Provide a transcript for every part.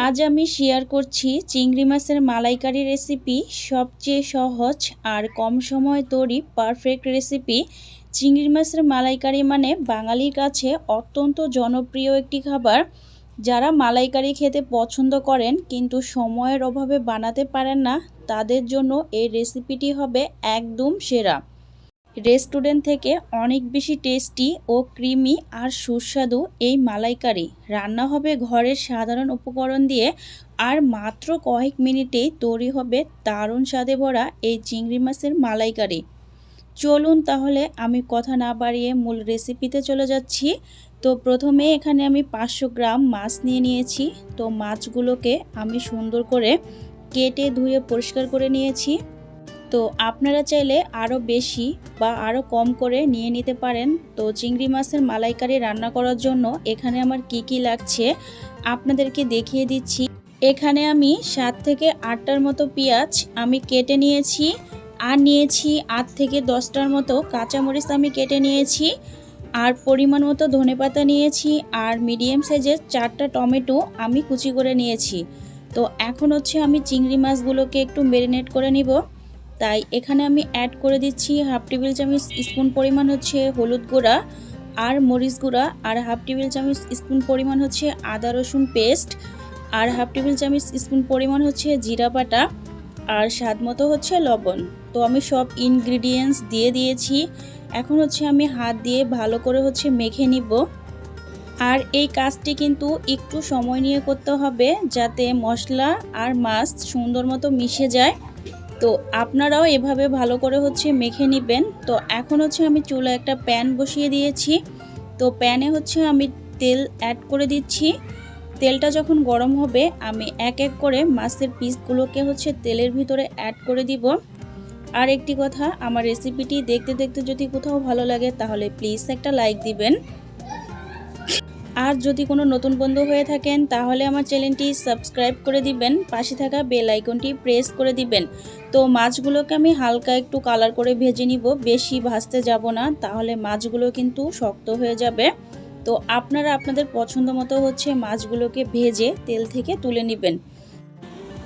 আজ আমি শেয়ার করছি চিংড়ি মাছের মালাইকারি রেসিপি। সবচেয়ে সহজ আর কম সময়ে তৈরি পারফেক্ট রেসিপি। চিংড়ি মাছের মালাইকারি মানে বাঙালির কাছে অত্যন্ত জনপ্রিয় একটি খাবার। যারা মালাইকারি খেতে পছন্দ করেন কিন্তু সময়ের অভাবে বানাতে পারেন না, তাদের জন্য এই রেসিপিটি হবে একদম সেরা। রেস্টুরেন্ট থেকে অনেক বেশি টেস্টি ও ক্রিমি আর সুস্বাদু এই মালাইকারি রান্না হবে ঘরের সাধারণ উপকরণ দিয়ে, আর মাত্র কয়েক মিনিটেই তৈরি হবে দারুণ স্বাদে ভরা এই চিংড়ি মাছের মালাইকারি। চলুন তাহলে আমি কথা না বাড়িয়ে মূল রেসিপিতে চলে যাচ্ছি। তো প্রথমে এখানে আমি 500 গ্রাম মাছ নিয়ে নিয়েছি। তো মাছগুলোকে আমি সুন্দর করে কেটে ধুয়ে পরিষ্কার করে নিয়েছি। তো আপনারা চাইলে আরও বেশি বা আরও কম করে নিয়ে নিতে পারেন। তো চিংড়ি মাছের মালাইকারি রান্না করার জন্য এখানে আমার কি লাগছে আপনাদেরকে দেখিয়ে দিচ্ছি। এখানে আমি 7 থেকে 8টার মতো পেঁয়াজ আমি কেটে নিয়েছি, আর নিয়েছি 8 থেকে 10টার মতো কাঁচামরিচ আমি কেটে নিয়েছি, আর পরিমাণ মতো ধনেপাতা নিয়েছি, আর মিডিয়াম সাইজের 4টা টমেটো আমি কুচি করে নিয়েছি। তো এখন হচ্ছে আমি চিংড়ি মাছগুলোকে একটু ম্যারিনেট করে নিব। তাই এখানে আমি অ্যাড করে দিচ্ছি হাফ টেবিল চামচ স্পুন পরিমাণ হচ্ছে হলুদ গুঁড়া আর মরিচ গুঁড়া, আর হাফ টেবিল চামচ স্পুন পরিমাণ হচ্ছে আদা রসুন পেস্ট, আর হাফ টেবিল চামচ স্পুন পরিমাণ হচ্ছে জিরা বাটা, আর স্বাদ মতো হচ্ছে লবণ। তো আমি সব ইনগ্রিডিয়েন্টস দিয়ে দিয়েছি। এখন হচ্ছে আমি হাত দিয়ে ভালো করে হচ্ছে মেখে নিব। আর এই কাজটি কিন্তু একটু সময় নিয়ে করতে হবে, যাতে মশলা আর মাছ সুন্দর মতো মিশে যায়। তো আপনারাও এভাবে ভালো করে হচ্ছে মেখে নেবেন। তো এখন হচ্ছে আমি চুলায় একটা প্যান বসিয়ে দিয়েছি। তো প্যানে হচ্ছে আমি তেল অ্যাড করে দিচ্ছি। তেলটা যখন গরম হবে আমি এক এক করে মাছের পিসগুলোকে হচ্ছে তেলের ভিতরে অ্যাড করে দিব। আর একটি কথা, আমার রেসিপিটি দেখতে দেখতে যদি কোথাও ভালো লাগে তাহলে প্লিজ একটা লাইক দিবেন। আর যদি কোনো নতুন বন্ধু হয়ে থাকেন তাহলে আমার চ্যানেলটি সাবস্ক্রাইব করে দিবেন, পাশে থাকা বেল আইকনটি প্রেস করে দিবেন। তো মাছগুলোকে আমি হালকা একটু কালার করে ভেজে নিব, বেশি ভাজতে যাব না, তাহলে মাছগুলো কিন্তু শক্ত হয়ে যাবে। তো আপনারা আপনাদের পছন্দ মতো হচ্ছে মাছগুলোকে ভেজে তেল থেকে তুলে নেবেন।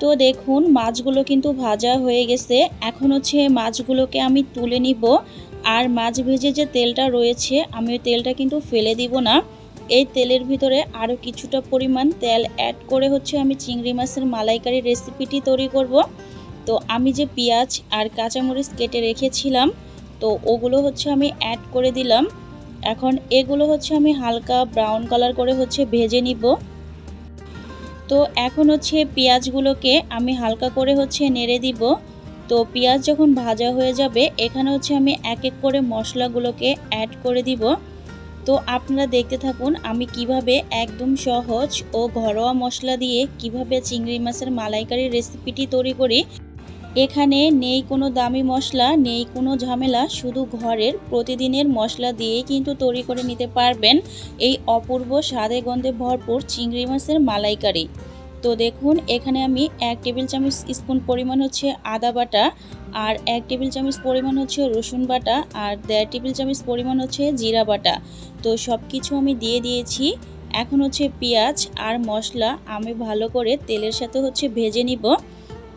তো দেখুন মাছগুলো কিন্তু ভাজা হয়ে গেছে। এখন হচ্ছে মাছগুলোকে আমি তুলে নিব। আর মাছ ভেজে যে তেলটা রয়েছে আমি ওই তেলটা কিন্তু ফেলে দিব না। এই তেলের ভিতরে আরও কিছুটা পরিমাণ তেল অ্যাড করে হচ্ছে আমি চিংড়ি মাছের মালাইকারি রেসিপিটি তৈরি করব। তো আমি যে পেঁয়াজ আর কাঁচামরিচ কেটে রেখেছিলাম, তো ওগুলো হচ্ছে আমি অ্যাড করে দিলাম। এখন এগুলো হচ্ছে আমি হালকা ব্রাউন কালার করে হচ্ছে ভেজে নিব। তো এখন হচ্ছে পেঁয়াজগুলোকে আমি হালকা করে হচ্ছে নেড়ে দিব। তো পেঁয়াজ যখন ভাজা হয়ে যাবে এখানে হচ্ছে আমি এক এক করে মশলাগুলোকে অ্যাড করে দিব। তো আপনারা দেখতে থাকুন আমি কিভাবে একদম সহজ ও ঘরোয়া মশলা দিয়ে কিভাবে চিংড়ি মাছের মালাইকারি রেসিপিটি তৈরি করি। এখানে নেই কোনো দামি মশলা, নেই কোনো ঝামেলা, শুধু ঘরের প্রতিদিনের মশলা দিয়েই কিন্তু তৈরি করে নিতে পারবেন এই অপূর্ব স্বাদে গন্ধে ভরপুর চিংড়ি মাছের মালাইকারি। তো দেখুন এখানে আমি 1 টেবিল চামচ স্পুন পরিমাণ হচ্ছে আদা বাটা, আর 1 টেবিল চামচ পরিমাণ হচ্ছে রসুন বাটা, আর 1.5 টেবিল চামচ পরিমাণ হচ্ছে জিরা বাটা। তো সব কিছু আমি দিয়ে দিয়েছি। এখন হচ্ছে পেঁয়াজ আর মশলা আমি ভালো করে তেলের সাথে হচ্ছে ভেজে নিব।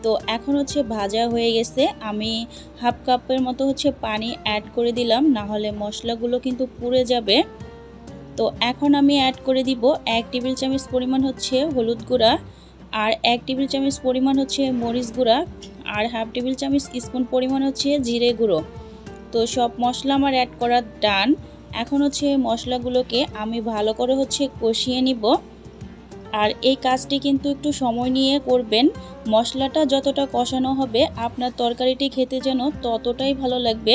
তো এখন হচ্ছে ভাজা হয়ে গেছে, আমি হাফ কাপের মতো হচ্ছে পানি অ্যাড করে দিলাম, না হলে মশলাগুলো কিন্তু পুড়ে যাবে। তো এখন আমি অ্যাড করে দিব 1 টেবিল চামচ পরিমাণ হচ্ছে হলুদ গুঁড়া, আর 1 টেবিল চামচ পরিমাণ হচ্ছে মরিচ গুঁড়া, আর হাফ টেবিল চামচ স্পুন পরিমাণ হচ্ছে জিরে গুঁড়ো। তো সব মশলা আমার অ্যাড করা ডান। এখন হচ্ছে মশলাগুলোকে আমি ভালো করে হচ্ছে কষিয়ে নিব। আর এই কাজটি কিন্তু একটু সময় নিয়ে করবেন। মশলাটা যতটা কষানো হবে আপনার তরকারিটি খেতে যেন ততটাই ভালো লাগবে।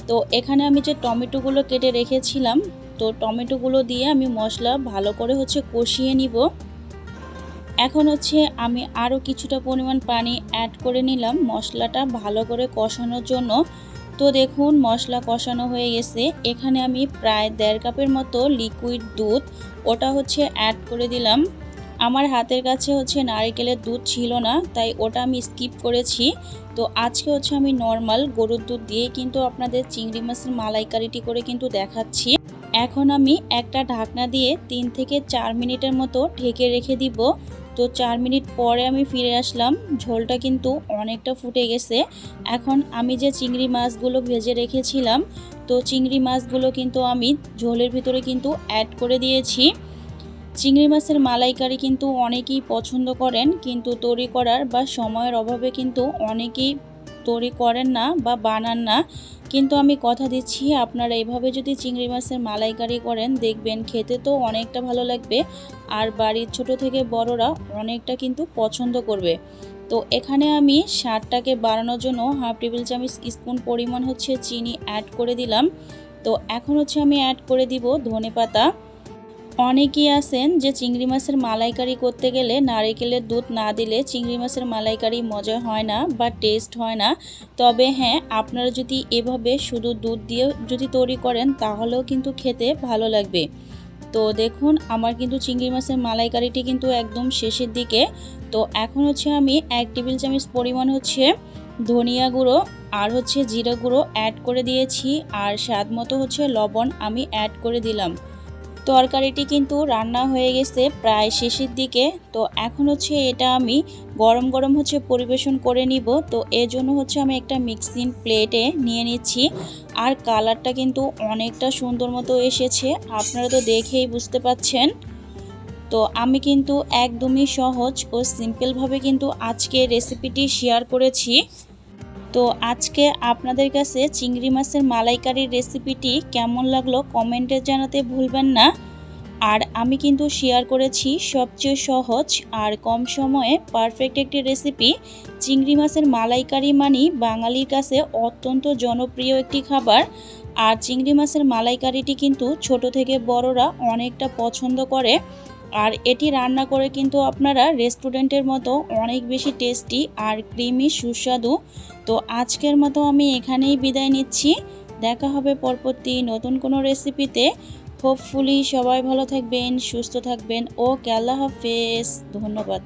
তো এখানে আমি যে টমেটোগুলো কেটে রেখেছিলাম, তো টমেটোগুলো দিয়ে আমি মশলা ভালো করে হচ্ছে কষিয়ে নিব। এখন হচ্ছে আমি আরও কিছুটা পরিমাণ পানি অ্যাড করে নিলাম মশলাটা ভালো করে কষানোর জন্য। তো দেখুন মশলা কষানো হয়ে গেছে। এখানে আমি প্রায় 1.5 কাপের মতো লিকুইড দুধ ওটা হচ্ছে অ্যাড করে দিলাম। আমার হাতের কাছে হচ্ছে নারকেলের দুধ ছিল না, তাই ওটা আমি স্কিপ করেছি। তো আজকে হচ্ছে আমি নর্মাল গরুর দুধ দিয়ে কিন্তু আপনাদের চিংড়ি মাছের মালাইকারিটি করে কিন্তু দেখাচ্ছি। এখন আমি একটা ঢাকনা দিয়ে 3 থেকে 4 মিনিটের মতো ঢেকে রেখে দিব। তো 4 মিনিট পরে আমি ফিরে আসলাম। ঝোলটা কিন্তু অনেকটা ফুটে গেছে। এখন আমি যে চিংড়ি মাছগুলো ভেজে রেখেছিলাম, তো চিংড়ি মাছগুলো কিন্তু আমি ঝোলের ভিতরে কিন্তু অ্যাড করে দিয়েছি। চিংড়ি মাছের মালাইকারি কিন্তু অনেকেই পছন্দ করেন, কিন্তু তৈরি করার বা সময়ের অভাবে কিন্তু অনেকেই তৈরি করেন না বা বানান না। কিন্তু আমি কথা দিচ্ছি, আপনারা এভাবে যদি চিংড়ি মাছের মালাইকারি করেন, দেখবেন খেতে তো অনেকটা ভালো লাগবে, আর বাড়ির ছোট থেকে বড়রা অনেকটা কিন্তু পছন্দ করবে। তো এখানে আমি স্বাদটাকে বাড়ানোর জন্য হাফ টেবিল চামচ স্পুন পরিমাণ হচ্ছে চিনি অ্যাড করে দিলাম। তো এখন হচ্ছে আমি অ্যাড করে দিব ধনেপাতা। অনেকেই আছেন যে চিংড়ি মাছের মালাইকারি করতে গেলে নারকেলের দুধ না দিলে চিংড়ি মাছের মালাইকারি মজা হয় না বা টেস্ট হয় না। তবে হ্যাঁ, আপনারা যদি এভাবে শুধু দুধ দিয়ে যদি তৈরি করেন, তাহলেও কিন্তু খেতে ভালো লাগবে। তো দেখুন, আমার কিন্তু চিংড়ি মাছের মালাইকারিটি কিন্তু একদম শেষের দিকে। তো এখন হচ্ছে আমি 1 টেবিল চামচ পরিমাণ হচ্ছে ধনিয়া গুঁড়ো আর হচ্ছে জিরা গুঁড়ো অ্যাড করে দিয়েছি, আর স্বাদ মতো হচ্ছে লবণ আমি অ্যাড করে দিলাম। তরকারিটি কিন্তু রান্না হয়ে গেছে প্রায় শেষের দিকে। তো এখন হচ্ছে এটা আমি গরম গরম হচ্ছে পরিবেশন করে নিব। তো এর জন্য হচ্ছে আমি একটা মিক্সিং প্লেটে নিয়ে নিচ্ছি, আর কালারটা কিন্তু অনেকটা সুন্দর মতো এসেছে, আপনারা তো দেখেই বুঝতে পাচ্ছেন। তো আমি কিন্তু একদমই সহজ ও সিম্পলভাবে কিন্তু আজকে রেসিপিটি শেয়ার করেছি। তো আজকে আপনাদের কাছে চিংড়ি মাছের মালাইকারির রেসিপিটি কেমন লাগলো কমেন্টে জানাতে ভুলবেন না। আর আমি কিন্তু শেয়ার করেছি সবচেয়ে সহজ আর কম সময়ে পারফেক্ট একটি রেসিপি। চিংড়ি মাছের মালাইকারি মানে বাঙালির কাছে অত্যন্ত জনপ্রিয় একটি খাবার। আর চিংড়ি মাছের মালাইকারিটি কিন্তু ছোট থেকে বড়রা অনেকটা পছন্দ করে। আর এটি রান্না করে কিন্তু আপনারা রেস্টুরেন্টের মতো অনেক বেশি টেস্টি আর ক্রিমি সুস্বাদু। তো আজকের মতো আমি এখানেই বিদায় নিচ্ছি। দেখা হবে পরবর্তী নতুন কোনো রেসিপিতে। হোপফুলি সবাই ভালো থাকবেন, সুস্থ থাকবেন। ওকে, আল্লাহ হাফেজ, ধন্যবাদ।